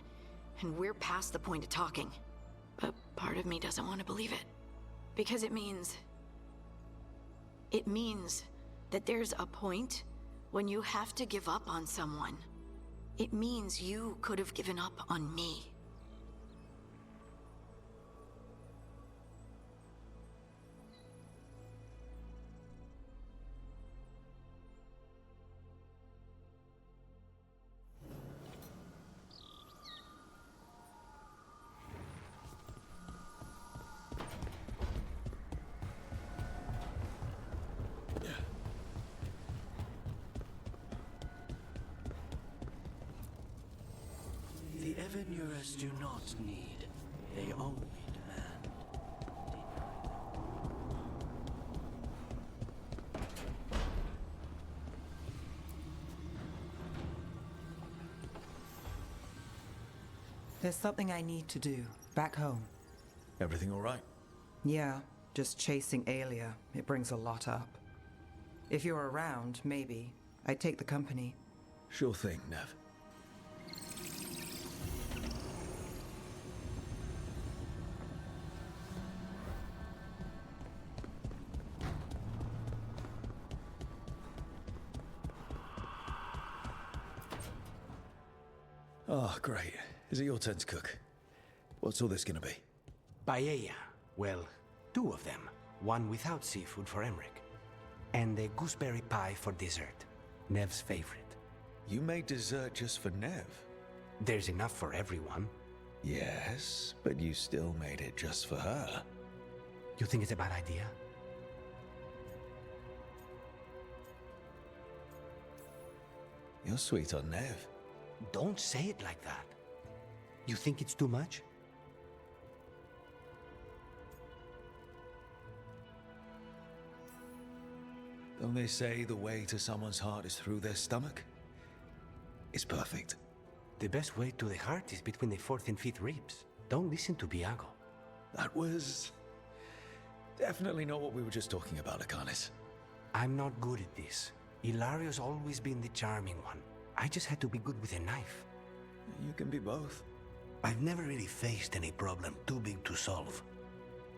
and we're past the point of talking. But part of me doesn't want to believe it. Because it means that there's a point when you have to give up on someone. It means you could have given up on me. The Evanurus do not need, they only demand. There's something I need to do back home. Everything all right? Yeah, just chasing Aelia. It brings a lot up. If you're around, maybe. I'd take the company. Sure thing, Nev. Oh, great. Is it your turn to cook? What's all this gonna be? Paella. Well, two of them. One without seafood for Emmerich. And a gooseberry pie for dessert. Nev's favorite. You made dessert just for Nev? There's enough for everyone. Yes, but you still made it just for her. You think it's a bad idea? You're sweet on Nev. Don't say it like that. You think it's too much? Don't they say the way to someone's heart is through their stomach? It's perfect. The best way to the heart is between the fourth and fifth ribs. Don't listen to Biago. That was definitely not what we were just talking about, Akanis. I'm not good at this. Hilario's always been the charming one. I just had to be good with a knife. You can be both. I've never really faced any problem too big to solve.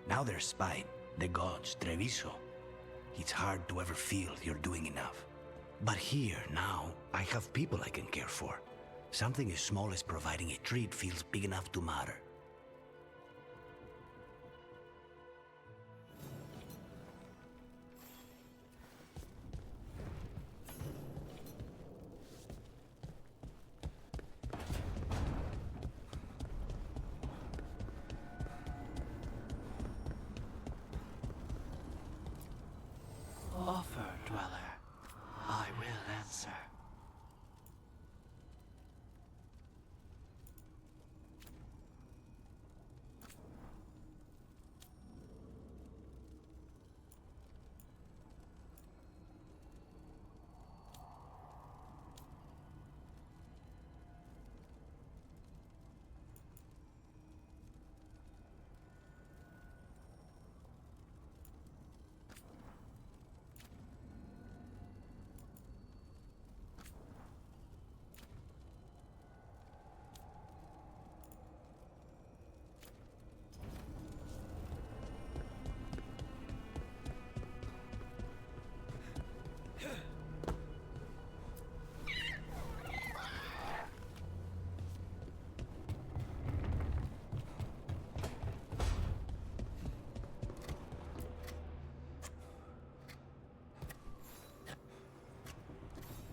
Now there's Spine, the gods, Treviso. It's hard to ever feel you're doing enough. But here, now, I have people I can care for. Something as small as providing a treat feels big enough to matter. Offer, Dweller. I will answer.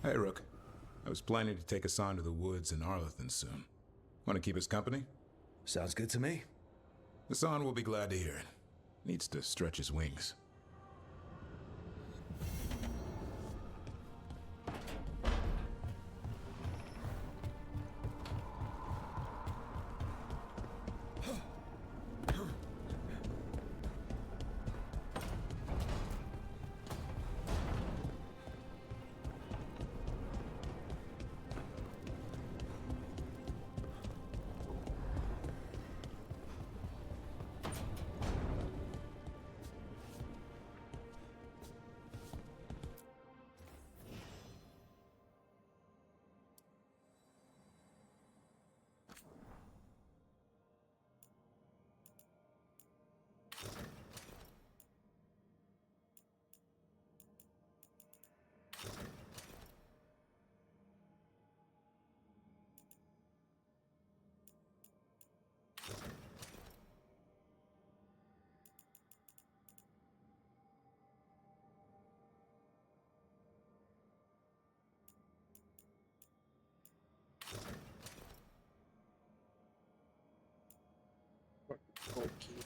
Hey, Rook. I was planning to take us on to the woods in Arlethan soon. Want to keep us company? Sounds good to me. Hassan will be glad to hear it. Needs to stretch his wings. Okay.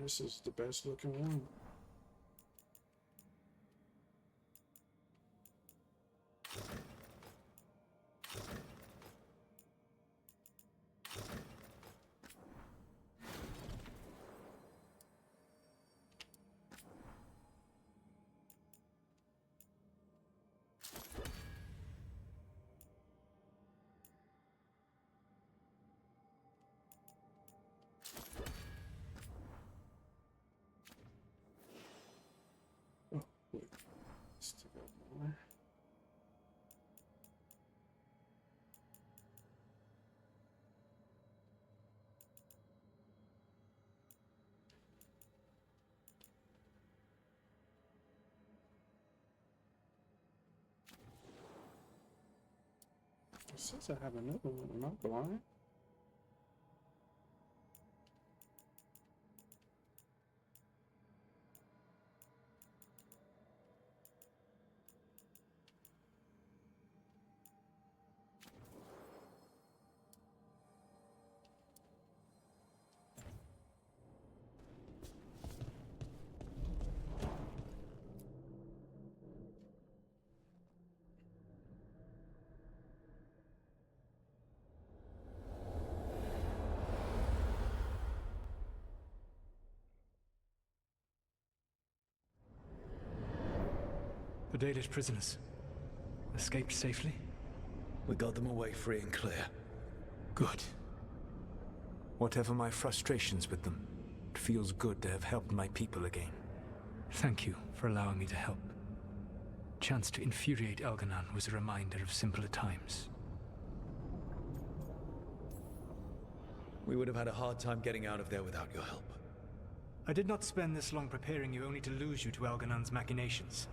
this is the best looking one. Still got more. It says I have another one. Am I blind? The Dalish prisoners escaped safely? We got them away free and clear. Good. Whatever my frustrations with them, it feels good to have helped my people again. Thank you for allowing me to help. Chance to infuriate Elganon was a reminder of simpler times. We would have had a hard time getting out of there without your help. I did not spend this long preparing you only to lose you to Elganon's machinations.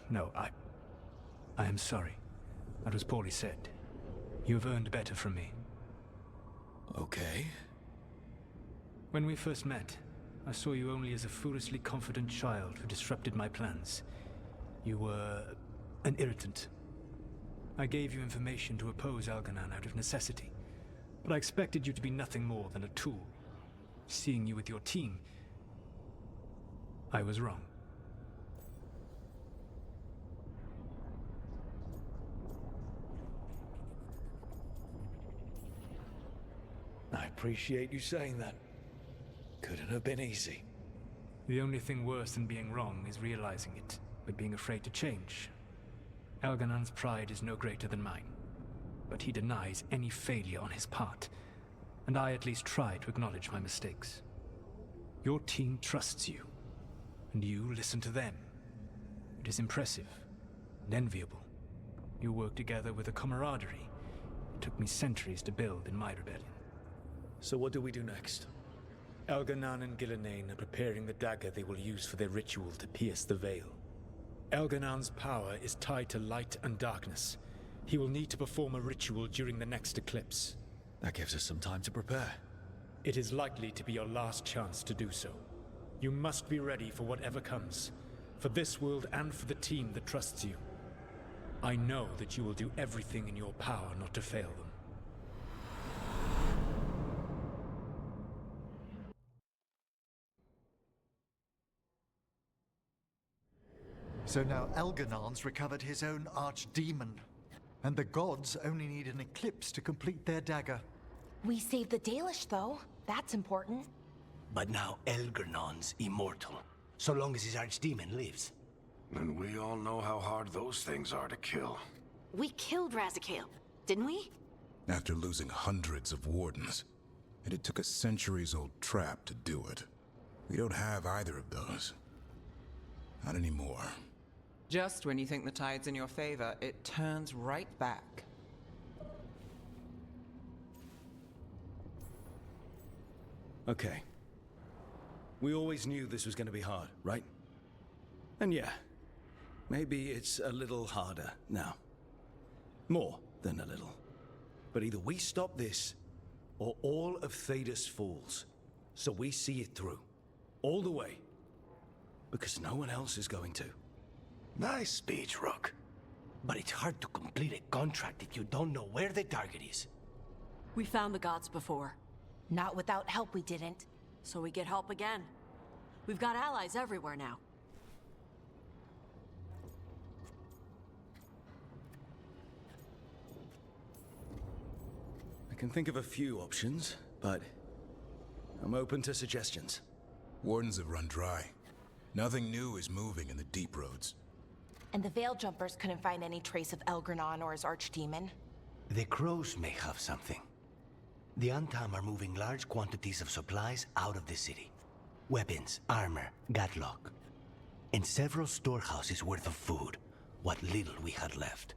No, I am sorry. That was poorly said. You have earned better from me. Okay. When we first met, I saw you only as a foolishly confident child who disrupted my plans. You were an irritant. I gave you information to oppose Elganon out of necessity, but I expected you to be nothing more than a tool. Seeing you with your team, I was wrong. I appreciate you saying that. Couldn't have been easy. The only thing worse than being wrong is realizing it, but being afraid to change. Elganon's pride is no greater than mine, but he denies any failure on his part, and I at least try to acknowledge my mistakes. Your team trusts you, and you listen to them. It is impressive and enviable. You work together with a camaraderie it took me centuries to build in my rebellion. So what do we do next? Elganon and Gillenane are preparing the dagger they will use for their ritual to pierce the veil. Elganon's power is tied to light and darkness. He will need to perform a ritual during the next eclipse. That gives us some time to prepare. It is likely to be your last chance to do so. You must be ready for whatever comes, for this world and for the team that trusts you. I know that you will do everything in your power not to fail them. So now Elganon's recovered his own archdemon, and the gods only need an eclipse to complete their dagger. We saved the Dalish, though. That's important. But now Elganon's immortal, so long as his archdemon lives. And we all know how hard those things are to kill. We killed Razikale, didn't we? After losing hundreds of wardens. And it took a centuries-old trap to do it. We don't have either of those. Not anymore. Just when you think the tide's in your favor, it turns right back. Okay. We always knew this was going to be hard, right? And yeah, maybe it's a little harder now. More than a little. But either we stop this, or all of Thedas falls. So we see it through. All the way. Because no one else is going to. Nice speech, Rook. But it's hard to complete a contract if you don't know where the target is. We found the gods before. Not without help, we didn't. so we get help again. We've got allies everywhere now. I can think of a few options, but I'm open to suggestions. Wardens have run dry. Nothing new is moving in the deep roads. And the Veil Jumpers couldn't find any trace of Elgranon or his archdemon. The crows may have something. The Antam are moving large quantities of supplies out of the city. Weapons, armor, gatlock. And several storehouses worth of food, what little we had left.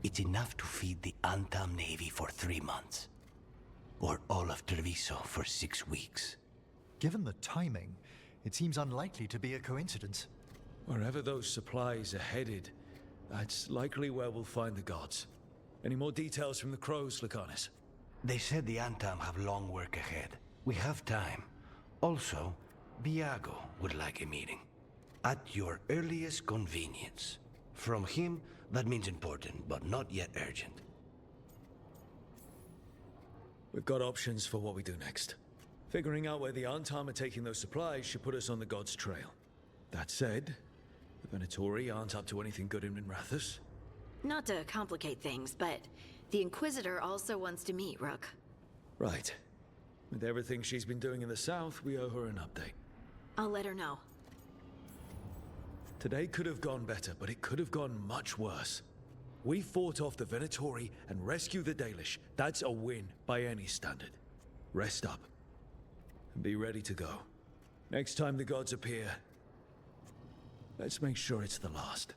It's enough to feed the Antam Navy for 3 months. Or all of Treviso for 6 weeks. Given the timing, it seems unlikely to be a coincidence. Wherever those supplies are headed, that's likely where we'll find the gods. Any more details from the crows, Lucanus? They said the Antam have long work ahead. We have time. Also, Viago would like a meeting. At your earliest convenience. From him, that means important, but not yet urgent. We've got options for what we do next. Figuring out where the Antam are taking those supplies should put us on the gods' trail. That said, the Venatori aren't up to anything good in Minrathous. Not to complicate things, but the Inquisitor also wants to meet Rook. Right. With everything she's been doing in the south, we owe her an update. I'll let her know. Today could have gone better, but it could have gone much worse. We fought off the Venatori and rescued the Dalish. That's a win by any standard. Rest up. And be ready to go. Next time the gods appear, let's make sure it's the last.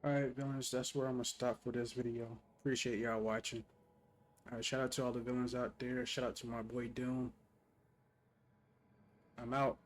Alright, villains, that's where I'm gonna stop for this video. Appreciate y'all watching. Shout out to all the villains out there. Shout out to my boy Doom. I'm out.